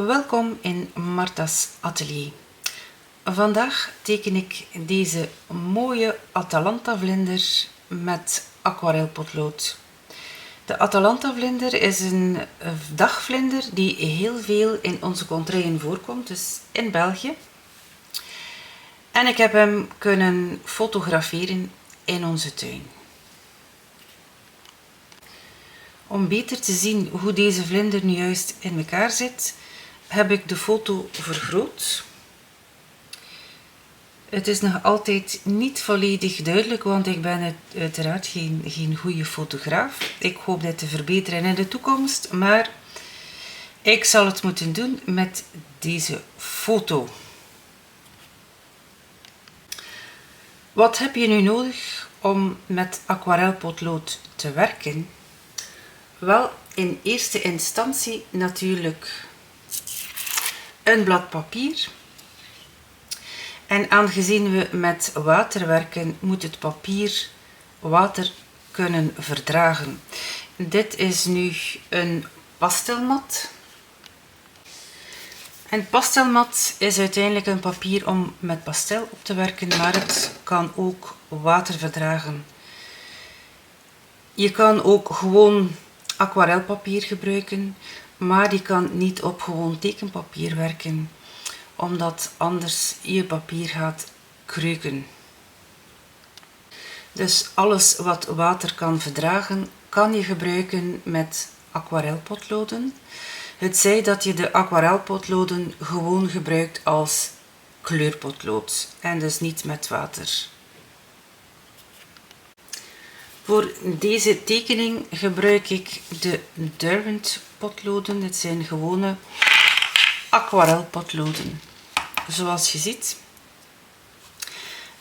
Welkom in Marta's atelier. Vandaag teken ik deze mooie Atalanta-vlinder met aquarelpotlood. De Atalanta-vlinder is een dagvlinder die heel veel in onze contraien voorkomt, dus in België. En ik heb hem kunnen fotograferen in onze tuin. Om beter te zien hoe deze vlinder nu juist in elkaar zit, heb ik de foto vergroot. Het is nog altijd niet volledig duidelijk, want ik ben uiteraard geen goede fotograaf. Ik hoop dit te verbeteren in de toekomst, maar ik zal het moeten doen met deze foto. Wat heb je nu nodig om met aquarelpotlood te werken? Wel, in eerste instantie natuurlijk een blad papier. En aangezien we met water werken, moet het papier water kunnen verdragen. Dit is nu een pastelmat. Een pastelmat is uiteindelijk een papier om met pastel op te werken, maar het kan ook water verdragen. Je kan ook gewoon aquarelpapier gebruiken, maar die kan niet op gewoon tekenpapier werken, omdat anders je papier gaat kreuken. Dus alles wat water kan verdragen, kan je gebruiken met aquarelpotloden. Het zij dat je de aquarelpotloden gewoon gebruikt als kleurpotlood en dus niet met water. Voor deze tekening gebruik ik de Derwent potloden. Dit zijn gewone aquarelpotloden, zoals je ziet.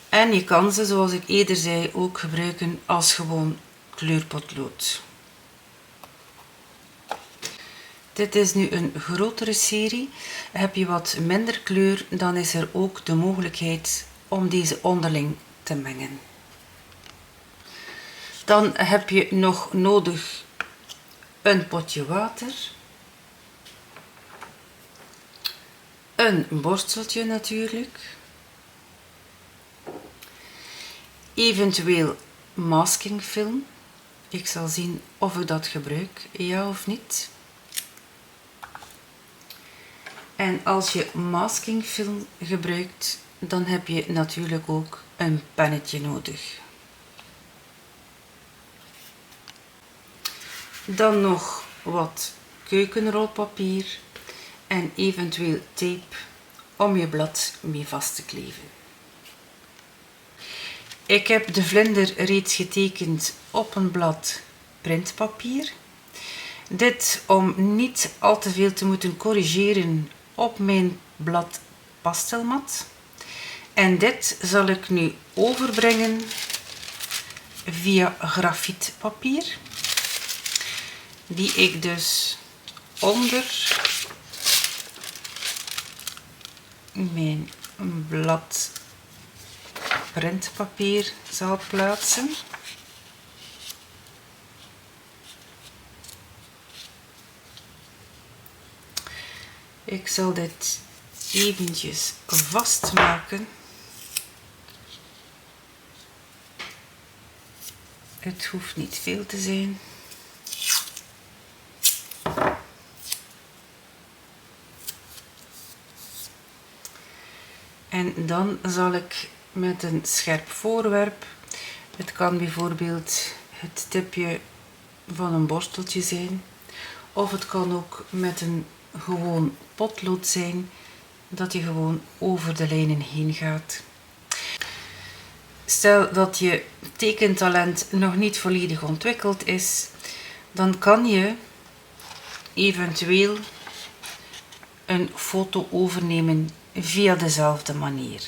En je kan ze, zoals ik eerder zei, ook gebruiken als gewoon kleurpotlood. Dit is nu een grotere serie. Heb je wat minder kleur, dan is er ook de mogelijkheid om deze onderling te mengen. Dan heb je nog nodig een potje water, een borsteltje natuurlijk, eventueel maskingfilm. Ik zal zien of ik dat gebruik, ja of niet. En als je maskingfilm gebruikt, dan heb je natuurlijk ook een pennetje nodig. Dan nog wat keukenrolpapier en eventueel tape om je blad mee vast te kleven. Ik heb de vlinder reeds getekend op een blad printpapier. Dit om niet al te veel te moeten corrigeren op mijn blad pastelmat. En dit zal ik nu overbrengen via grafietpapier, die ik dus onder mijn blad printpapier zal plaatsen. Ik zal dit eventjes vastmaken. Het hoeft niet veel te zijn. En dan zal ik met een scherp voorwerp, het kan bijvoorbeeld het tipje van een borsteltje zijn, of het kan ook met een gewoon potlood zijn, dat je gewoon over de lijnen heen gaat. Stel dat je tekentalent nog niet volledig ontwikkeld is, dan kan je eventueel een foto overnemen via dezelfde manier.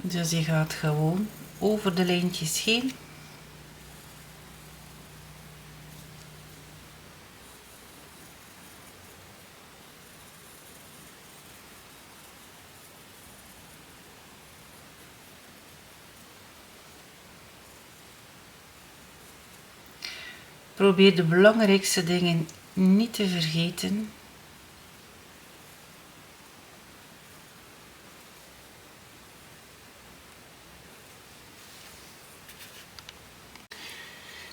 Dus je gaat gewoon over de lijntjes heen. Probeer de belangrijkste dingen niet te vergeten.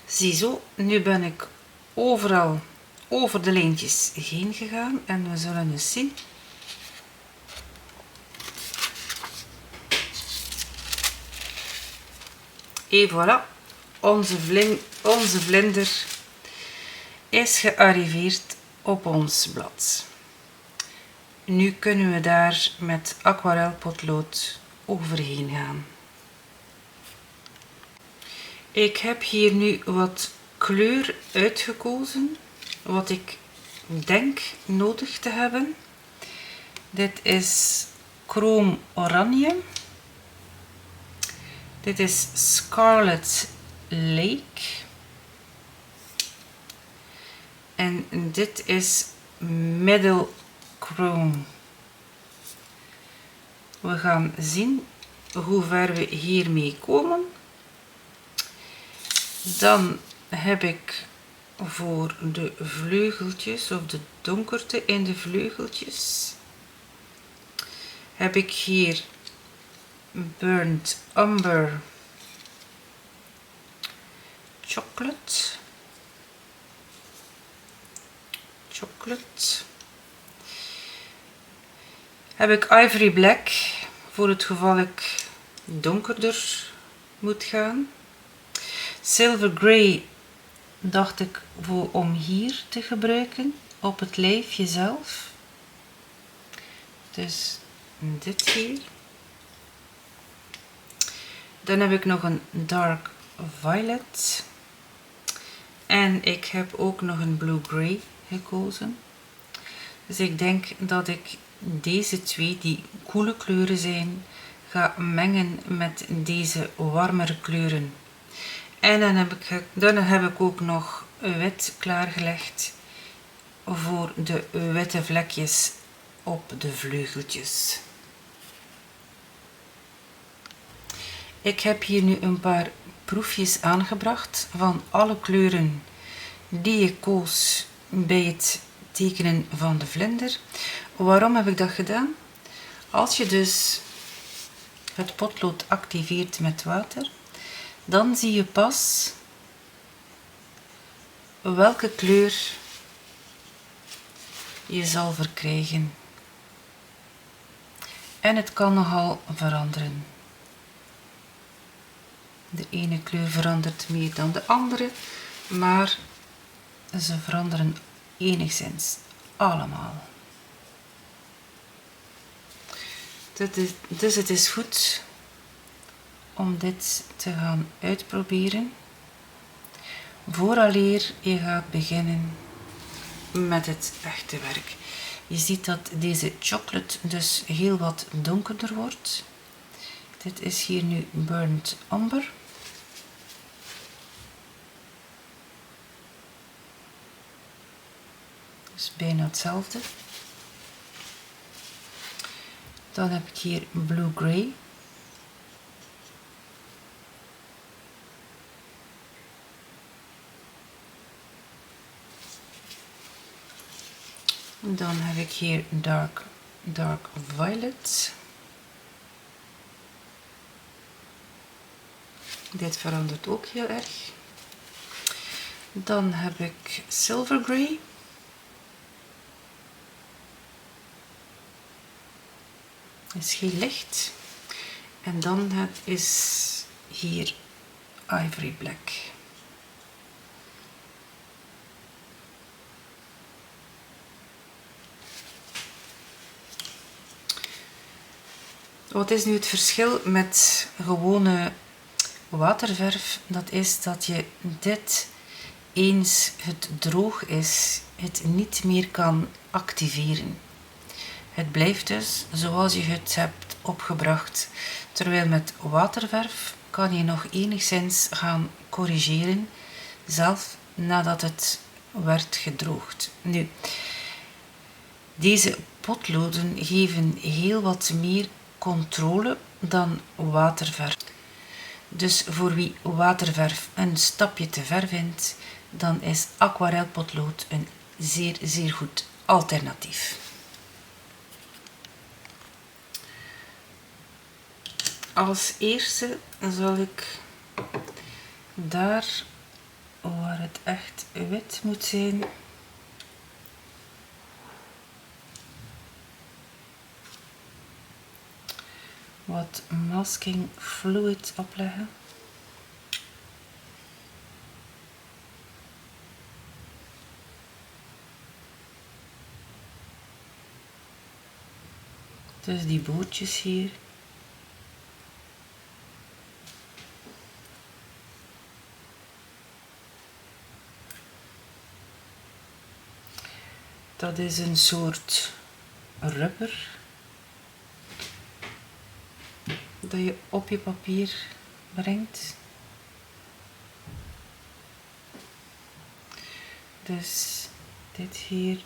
Ziezo, nu ben ik overal over de lijntjes heen gegaan en we zullen eens zien. Et voilà, onze vlinder is gearriveerd op ons blad. Nu kunnen we daar met aquarelpotlood overheen gaan. Ik heb hier nu wat kleur uitgekozen, wat ik denk nodig te hebben. Dit is Chrome Oranje. Dit is Scarlet Lake. En dit is Middle Chrome. We gaan zien hoe ver we hiermee komen. Dan heb ik voor de vleugeltjes, of de donkerte in de vleugeltjes, heb ik hier Burnt Umber Chocolate. Heb ik Ivory Black, voor het geval ik donkerder moet gaan. Silver Grey dacht ik om hier te gebruiken, op het lijfje zelf. Dus dit hier. Dan heb ik nog een Dark Violet. En ik heb ook nog een Blue Grey gekozen. Dus ik denk dat ik deze twee, die koele kleuren zijn, ga mengen met deze warmere kleuren. En dan heb ik ook nog wit klaargelegd voor de witte vlekjes op de vleugeltjes. Ik heb hier nu een paar proefjes aangebracht van alle kleuren die ik koos bij het tekenen van de vlinder. Waarom heb ik dat gedaan? Als je dus het potlood activeert met water, dan zie je pas welke kleur je zal verkrijgen. En het kan nogal veranderen. De ene kleur verandert meer dan de andere, maar ze veranderen enigszins allemaal. Dus het is goed om dit te gaan uitproberen vooraleer je gaat beginnen met het echte werk. Je ziet dat deze chocolate dus heel wat donkerder wordt. Dit is hier nu Burnt Umber. Dus bijna hetzelfde. Dan heb ik hier Blue Grey. Dan heb ik hier Dark Violet. Dit verandert ook heel erg. Dan heb ik Silver Grey. Is heel licht. En dan is hier Ivory Black. Wat is nu het verschil met gewone waterverf? Dat is dat je dit, eens het droog is, het niet meer kan activeren. Het blijft dus zoals je het hebt opgebracht. Terwijl met waterverf kan je nog enigszins gaan corrigeren, zelf nadat het werd gedroogd. Nu, deze potloden geven heel wat meer controle dan waterverf. Dus voor wie waterverf een stapje te ver vindt, dan is aquarelpotlood een zeer, zeer goed alternatief. Als eerste zal ik daar waar het echt wit moet zijn, wat masking fluid opleggen. Dus die bootjes hier. Dat is een soort rubber dat je op je papier brengt. Dus dit hier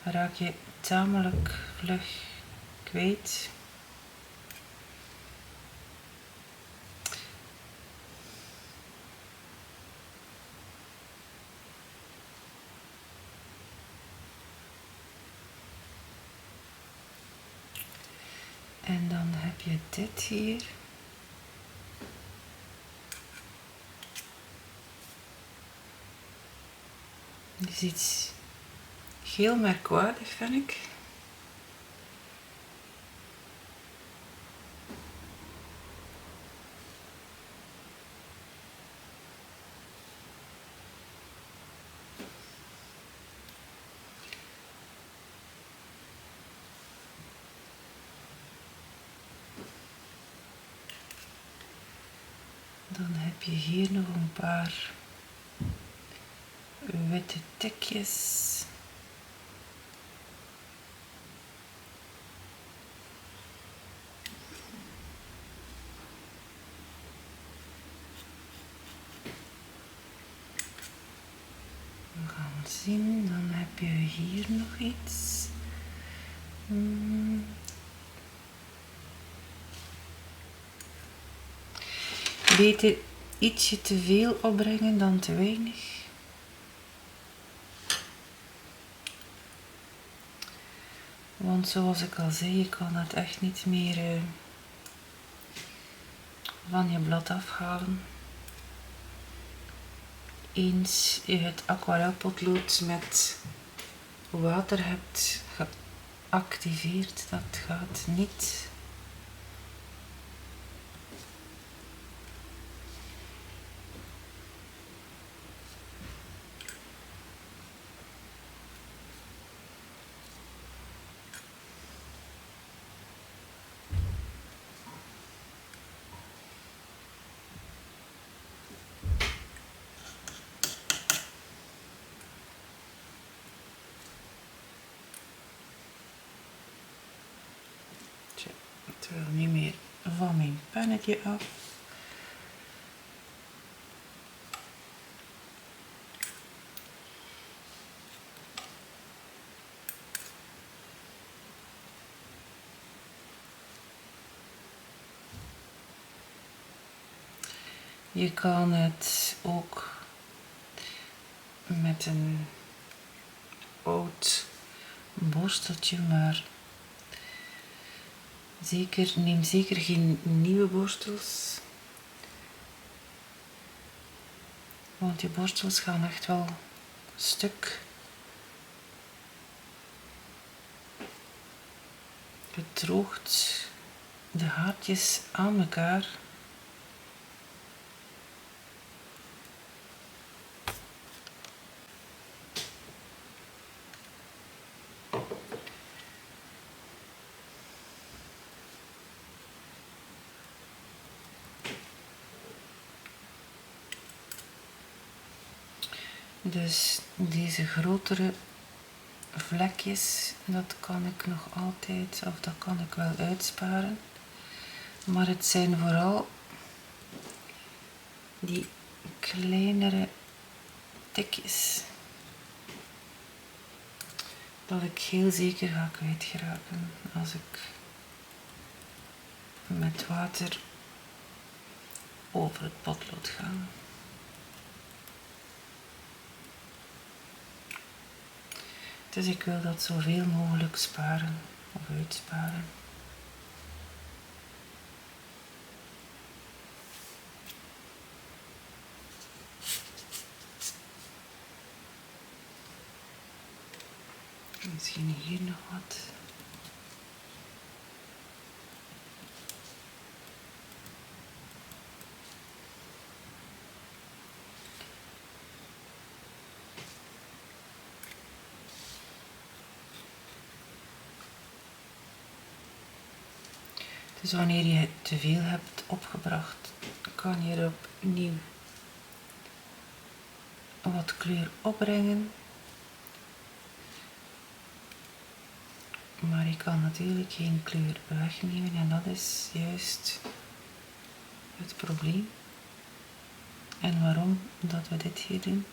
raak je tamelijk vlug kwijt. En dan heb je dit hier. Dit is iets heel merkwaardig, vind ik. Dan heb je hier nog een paar witte tikjes. We gaan zien, dan heb je hier nog iets. Beter ietsje te veel opbrengen dan te weinig. Want zoals ik al zei, je kan het echt niet meer van je blad afhalen. Eens je het aquarelpotlood met water hebt geactiveerd, dat gaat niet. Het wil niet meer van mijn pennetje af. Je kan het ook met een oud borsteltje, maar neem zeker geen nieuwe borstels. Want die borstels gaan echt wel stuk. Het droogt de haartjes aan elkaar. Dus deze grotere vlekjes, dat kan ik nog altijd, of dat kan ik wel uitsparen. Maar het zijn vooral die kleinere tikjes dat ik heel zeker ga kwijtgeraken als ik met water over het potlood ga. Dus ik wil dat zoveel mogelijk sparen of uitsparen. Misschien hier nog wat. Dus wanneer je te veel hebt opgebracht, kan je er opnieuw wat kleur opbrengen. Maar je kan natuurlijk geen kleur wegnemen en dat is juist het probleem. En waarom dat we dit hier doen.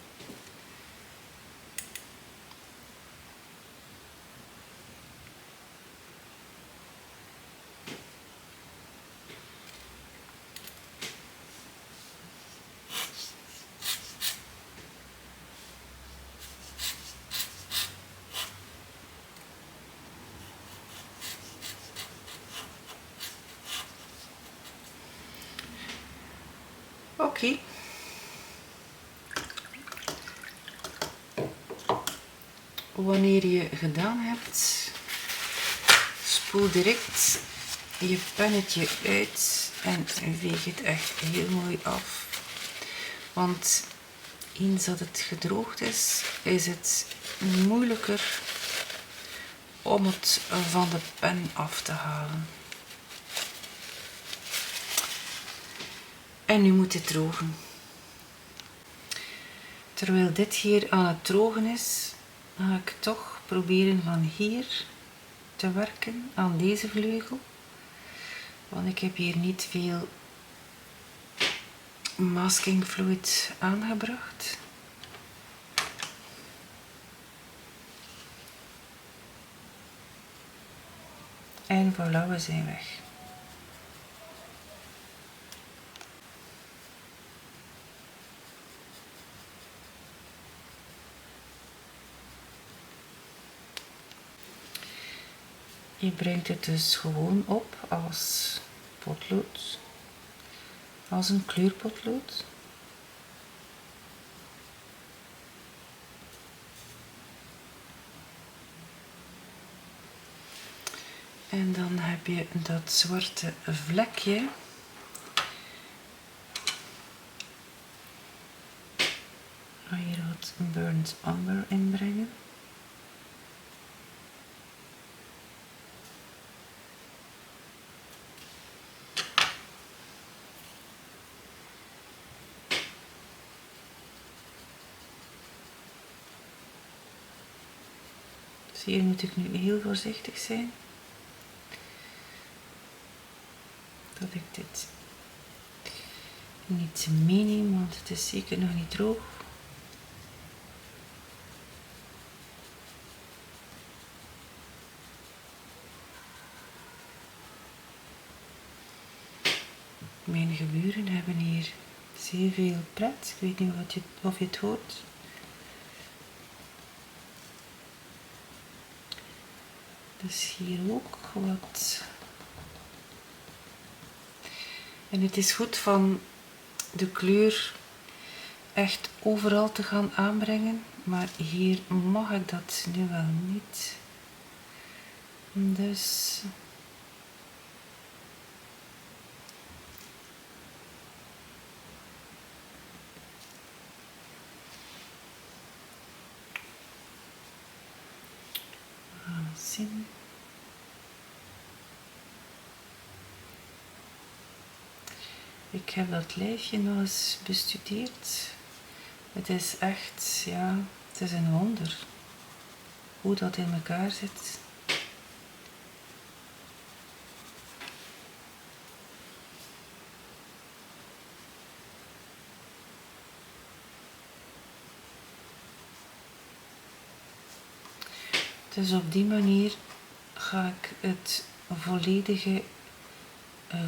Oké. Wanneer je gedaan hebt, spoel direct je pennetje uit en veeg het echt heel mooi af. Want eens dat het gedroogd is het moeilijker om het van de pen af te halen. En nu moet het drogen. Terwijl dit hier aan het drogen is, ga ik toch proberen van hier te werken aan deze vleugel. Want ik heb hier niet veel masking fluid aangebracht. En voilà, we zijn weg. Je brengt het dus gewoon op als potlood, als een kleurpotlood. En dan heb je dat zwarte vlekje. Ga hier wat burnt umber inbrengen. Dus hier moet ik nu heel voorzichtig zijn. Dat ik dit niet meeneem, want het is zeker nog niet droog. Mijn geburen hebben hier zeer veel pret. Ik weet niet of je het hoort. Dus hier ook wat. En het is goed van de kleur echt overal te gaan aanbrengen, maar hier mag ik dat nu wel niet. Dus we gaan het zien. Ik heb dat lijfje nog eens bestudeerd. Het is echt, ja, het is een wonder hoe dat in elkaar zit. Dus op die manier ga ik het volledige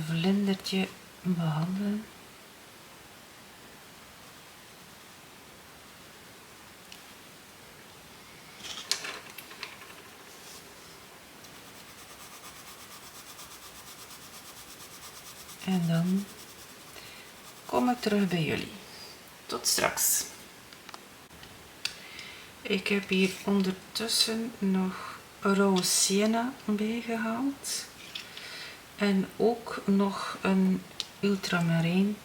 vlindertje behandelen. En dan kom ik terug bij jullie. Tot straks. Ik heb hier ondertussen nog rauwe sienna bijgehaald. En ook nog een ultramarijn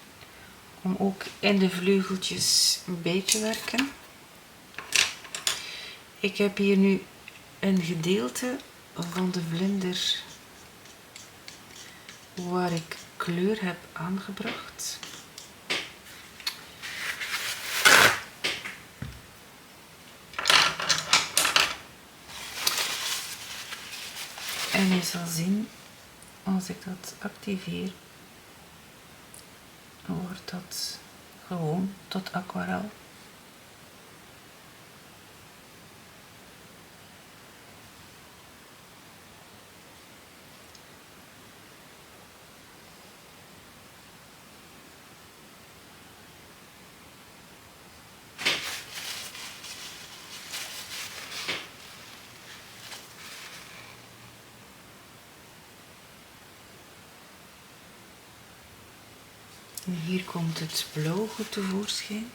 om ook in de vleugeltjes bij te werken. Ik heb hier nu een gedeelte van de vlinder waar ik kleur heb aangebracht. En je zal zien, als ik dat activeer, wordt dat gewoon tot aquarel. En hier komt het blauw goed tevoorschijn.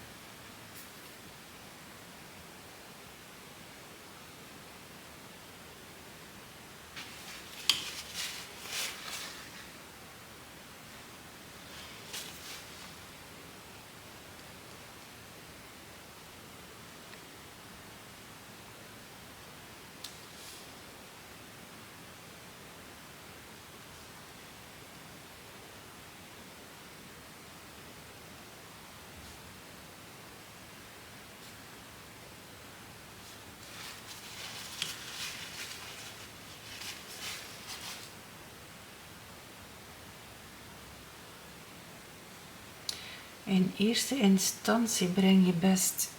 In eerste instantie breng je best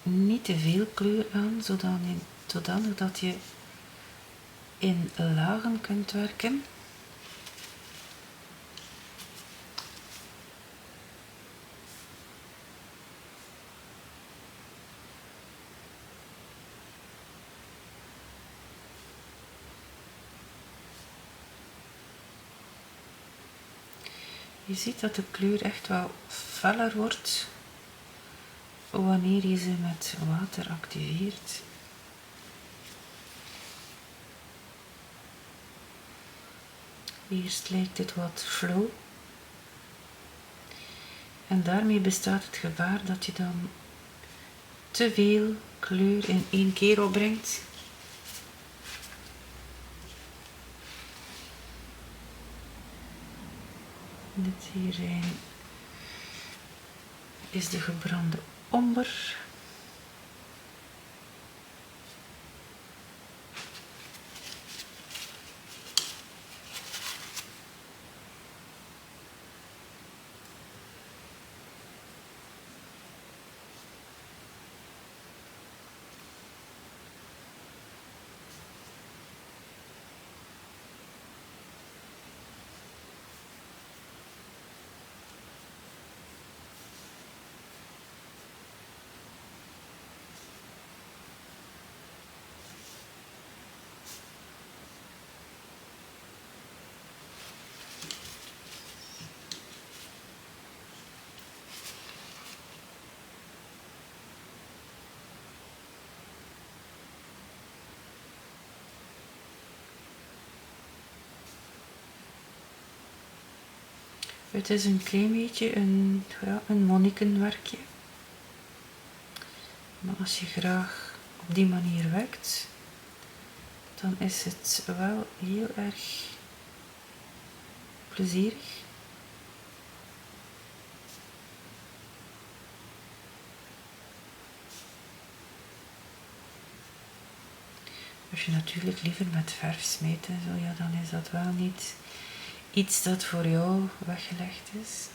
niet te veel kleur aan, zodanig dat je in lagen kunt werken. Je ziet dat de kleur echt wel feller wordt wanneer je ze met water activeert. Eerst lijkt het wat flow. En daarmee bestaat het gevaar dat je dan te veel kleur in één keer opbrengt. Dit hier is de gebrande omber. Het is een klein beetje een monnikenwerkje. Maar als je graag op die manier werkt, dan is het wel heel erg plezierig. Als je natuurlijk liever met verf smijt en zo, ja, dan is dat wel niet iets dat voor jou weggelegd is.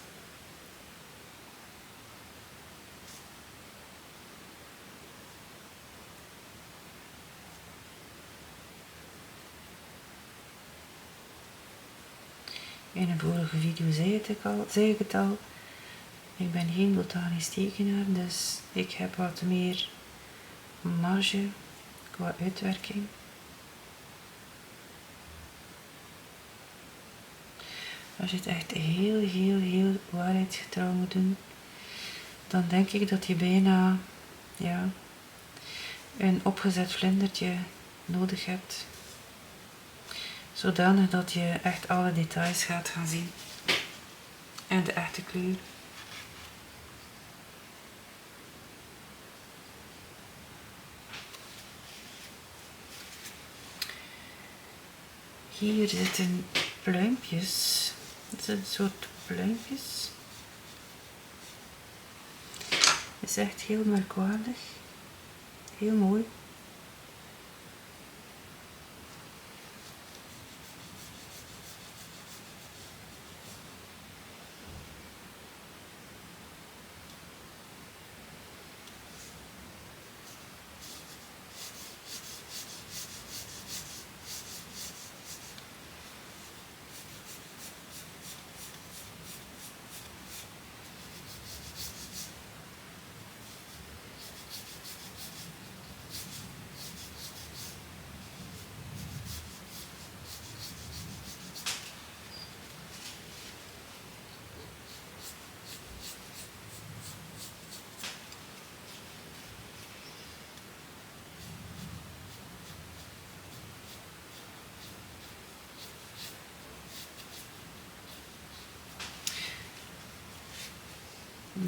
In een vorige video zei ik het al, ik ben geen botanisch tekenaar, dus ik heb wat meer marge qua uitwerking. als je het echt heel waarheidsgetrouw moet doen, dan denk ik dat je bijna ja, een opgezet vlindertje nodig hebt. Zodanig dat je echt alle details gaat gaan zien. En de echte kleur. Hier zitten pluimpjes. Het zijn een soort pluimpjes. Het is echt heel merkwaardig. Heel mooi.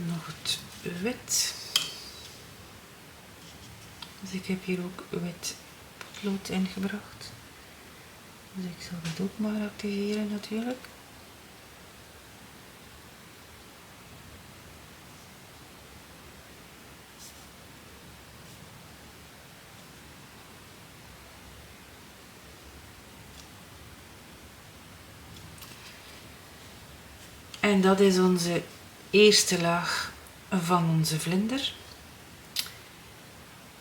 Nog het wit. Dus ik heb hier ook wit potlood ingebracht. Dus ik zal het ook maar activeren natuurlijk. En dat is onze eerste laag van onze vlinder.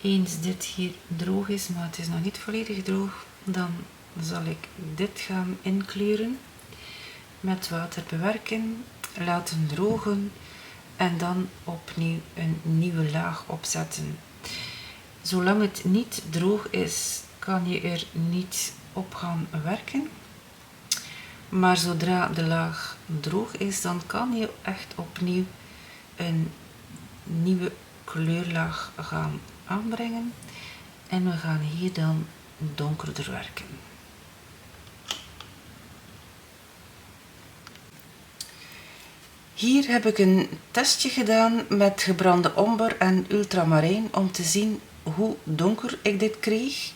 Eens dit hier droog is, maar het is nog niet volledig droog, dan zal ik dit gaan inkleuren. Met water bewerken, laten drogen en dan opnieuw een nieuwe laag opzetten. Zolang het niet droog is, kan je er niet op gaan werken. Maar zodra de laag droog is, dan kan je echt opnieuw een nieuwe kleurlaag gaan aanbrengen. En we gaan hier dan donkerder werken. Hier heb ik een testje gedaan met gebrande omber en ultramarijn om te zien hoe donker ik dit kreeg.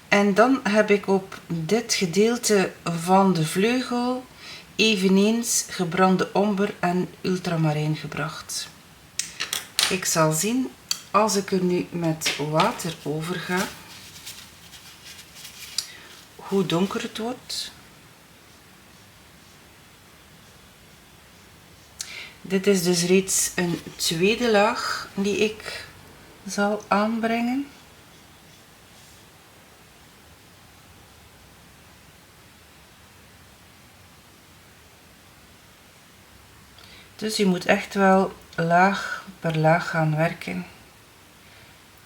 En dan heb ik op dit gedeelte van de vleugel eveneens gebrande omber en ultramarijn gebracht. Ik zal zien, als ik er nu met water over ga, hoe donker het wordt. Dit is dus reeds een tweede laag die ik zal aanbrengen. Dus je moet echt wel laag per laag gaan werken.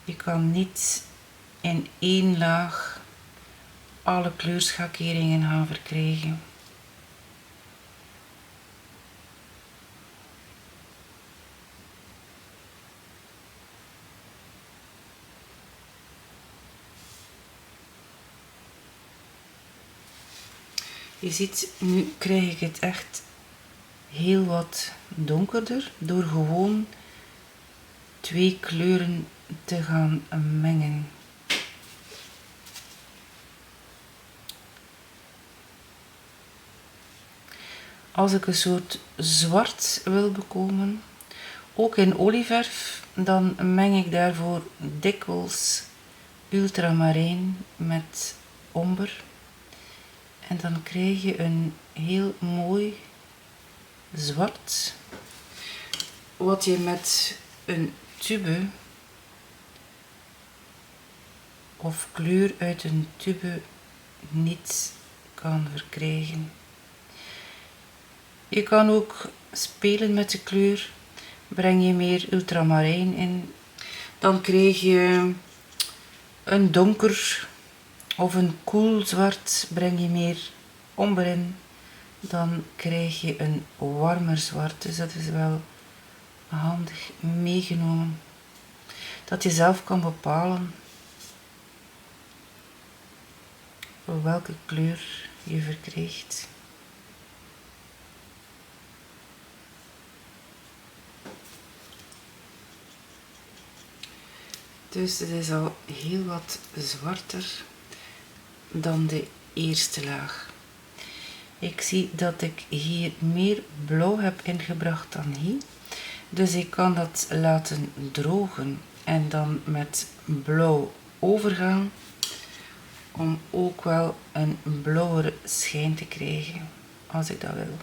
Je kan niet in één laag alle kleurschakeringen gaan verkrijgen. Je ziet, nu krijg ik het echt heel wat donkerder door gewoon twee kleuren te gaan mengen. Als ik een soort zwart wil bekomen, ook in olieverf, dan meng ik daarvoor dikwijls ultramarijn met omber. En dan krijg je een heel mooi zwart, wat je met een tube of kleur uit een tube niet kan verkrijgen. Je kan ook spelen met de kleur. Breng je meer ultramarijn in, dan krijg je een donker of een koel zwart. Breng je meer omber in, dan krijg je een warmer zwart. Dus dat is wel handig meegenomen. Dat je zelf kan bepalen welke kleur je verkrijgt. Dus het is al heel wat zwarter dan de eerste laag. Ik zie dat ik hier meer blauw heb ingebracht dan hier. Dus ik kan dat laten drogen en dan met blauw overgaan. Om ook wel een blauwere schijn te krijgen als ik dat wil.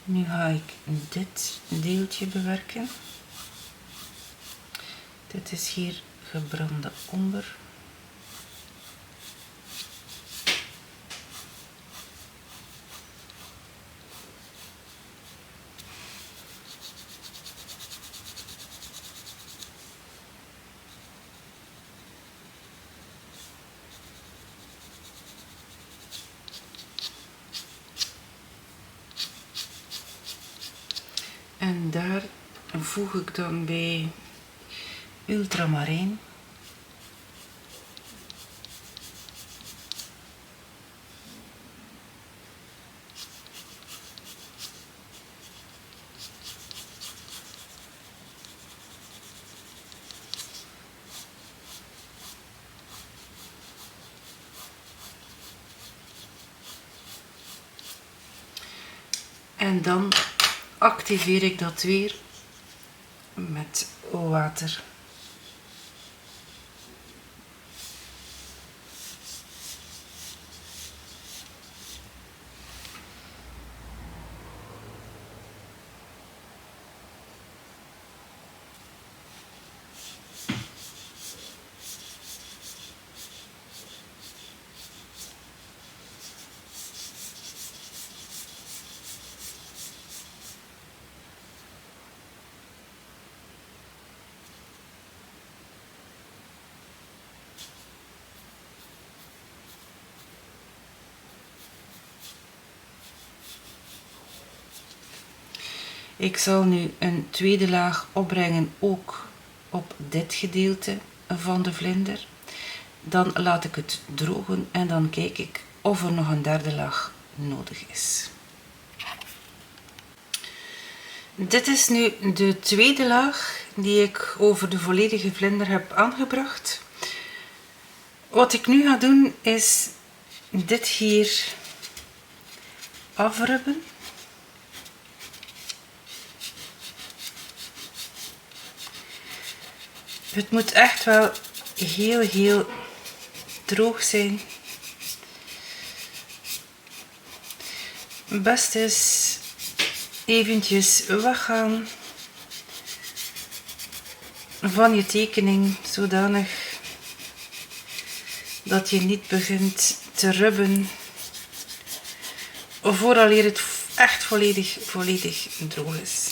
Nu ga ik dit deeltje bewerken. Dit is hier gebrande omber. En daar voeg ik dan bij ultramarijn. En dan activeer ik dat weer met water. Ik zal nu een tweede laag opbrengen ook op dit gedeelte van de vlinder. Dan laat ik het drogen en dan kijk ik of er nog een derde laag nodig is. Dit is nu de tweede laag die ik over de volledige vlinder heb aangebracht. Wat ik nu ga doen is dit hier afrubben. Het moet echt wel heel droog zijn. Het beste is eventjes weggaan van je tekening, zodanig dat je niet begint te rubben vooraleer het echt volledig droog is.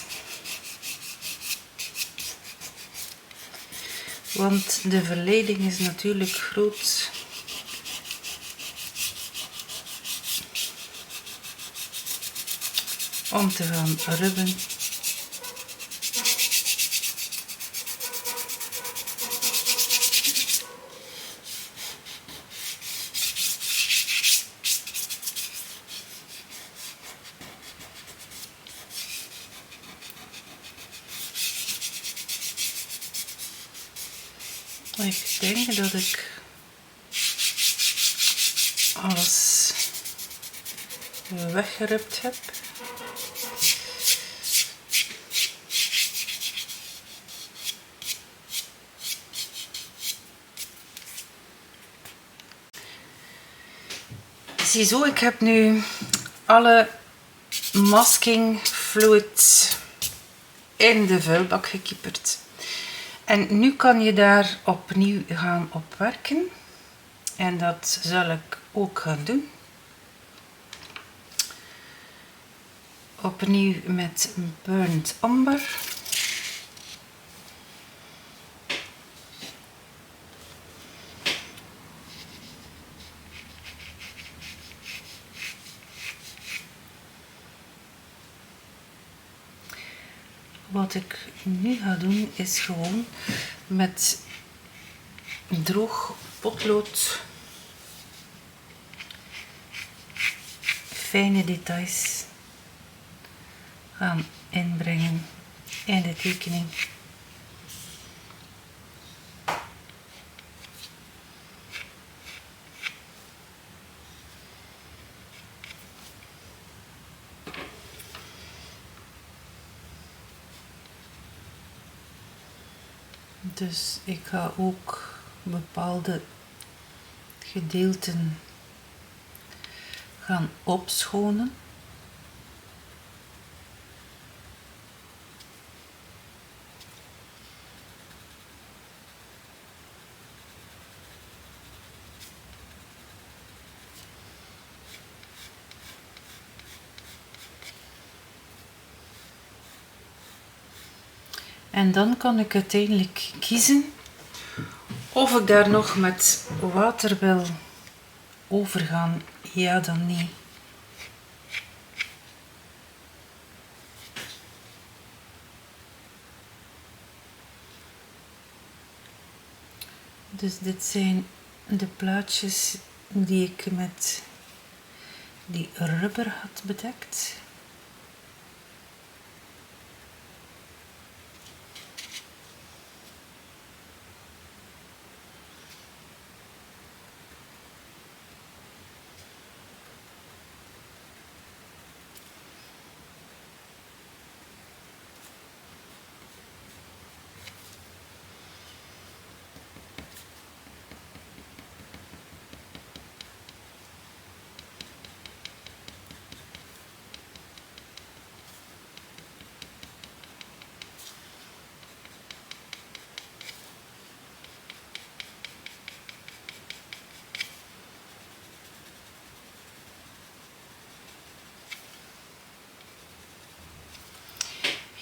Want de verleiding is natuurlijk groot om te gaan rubben. Ik denk dat ik alles weggerubt heb. Ziezo, ik heb nu alle masking fluid in de vuilbak gekieperd. En nu kan je daar opnieuw gaan op werken. En dat zal ik ook gaan doen. Opnieuw met Burnt Umber. Wat ik nu ga doen is gewoon met droog potlood fijne details gaan inbrengen in de tekening. Dus ik ga ook bepaalde gedeelten gaan opschonen. En dan kan ik uiteindelijk kiezen of ik daar nog met water wil overgaan, ja dan nee. Dus dit zijn de plaatjes die ik met die rubber had bedekt.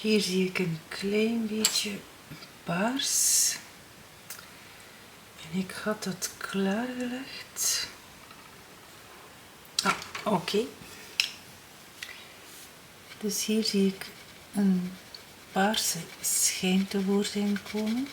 Hier zie ik een klein beetje paars. En ik had dat klaargelegd. Ah, oké. Dus hier zie ik een paarse schijn tevoorschijn komen.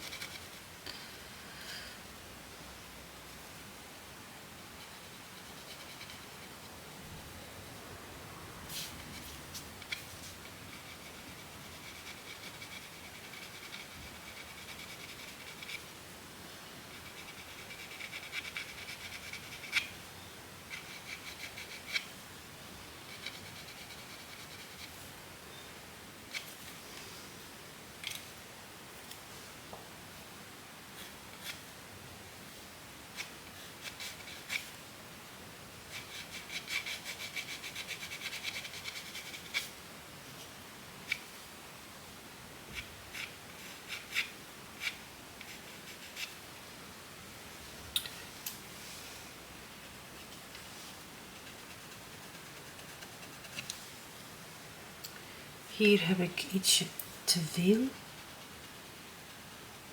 Hier heb ik ietsje te veel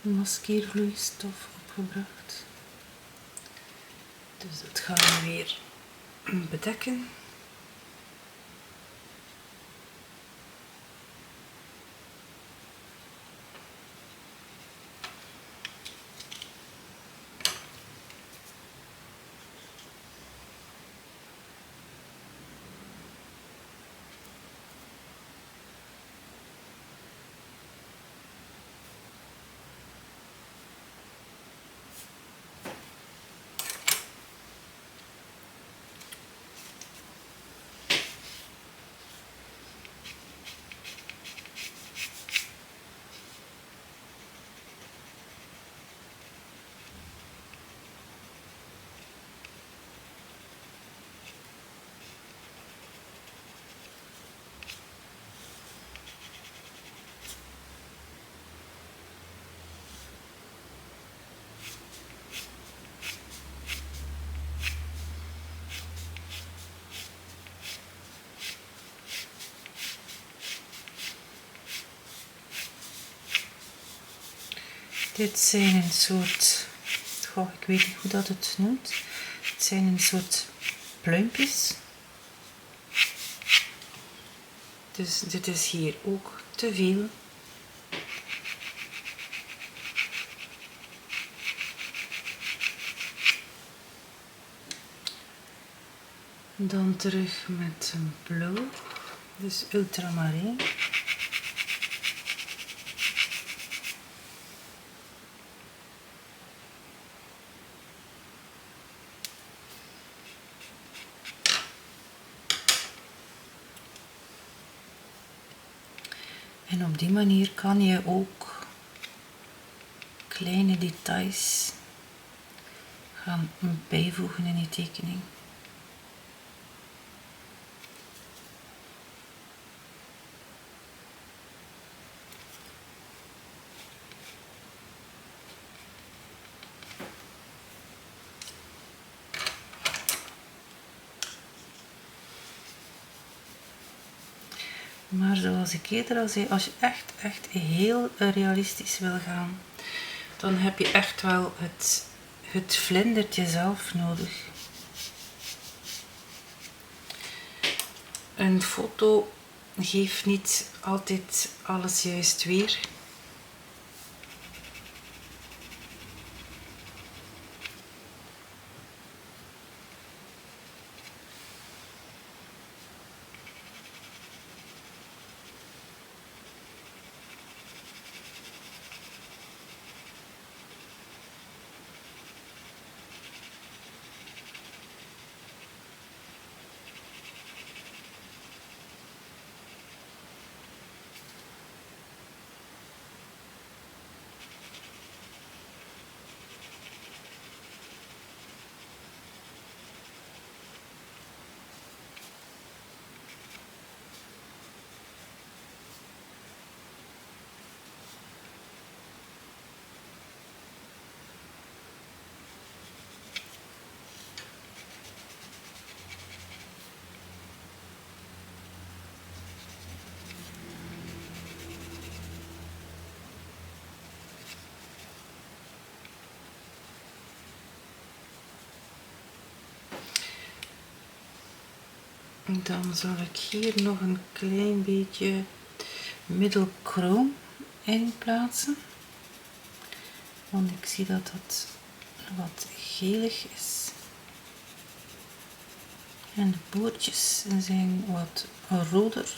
maskeervloeistof opgebracht. Dus dat gaan we weer bedekken. Dit zijn een soort, ik weet niet hoe dat het noemt. Het zijn een soort pluimpjes. Dus dit is hier ook te veel. Dan terug met een blauw, dus ultramarijn. En op die manier kan je ook kleine details gaan bijvoegen in je tekening. Maar zoals ik eerder al zei, als je echt heel realistisch wil gaan, dan heb je echt wel het vlindertje zelf nodig. Een foto geeft niet altijd alles juist weer. Dan zal ik hier nog een klein beetje middelkroon in plaatsen. Want ik zie dat het wat gelig is. En de boordjes zijn wat roder.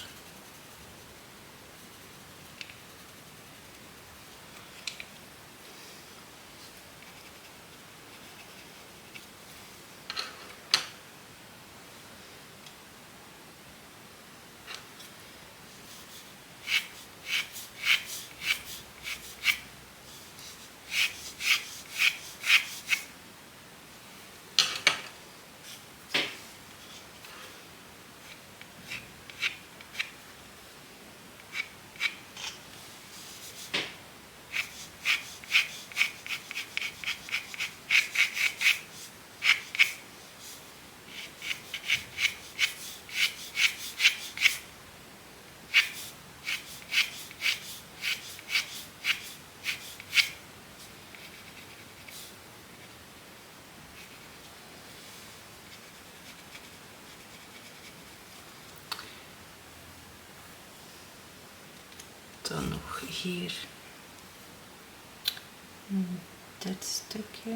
Dan nog hier dit stukje.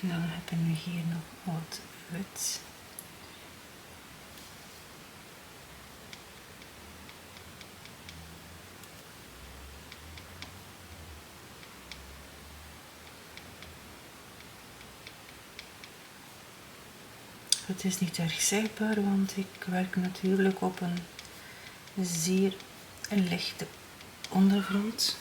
En dan hebben we hier nog wat wit. Het is niet erg zichtbaar, want ik werk natuurlijk op een zeer lichte ondergrond.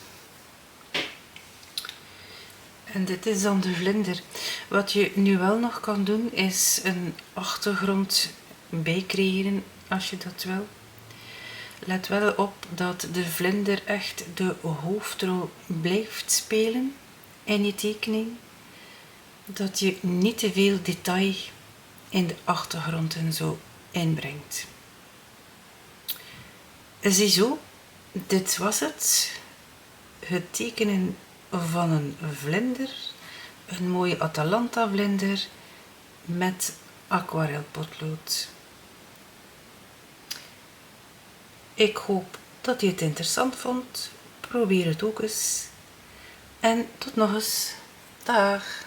En dit is dan de vlinder. Wat je nu wel nog kan doen, is een achtergrond bijcreëren als je dat wil. Let wel op dat de vlinder echt de hoofdrol blijft spelen in je tekening. Dat je niet te veel detail in de achtergrond en zo inbrengt. Ziezo, dit was het. Het tekenen van een vlinder, een mooie Atalanta vlinder met aquarelpotlood. Ik hoop dat je het interessant vond. Probeer het ook eens. En tot nog eens. Dag.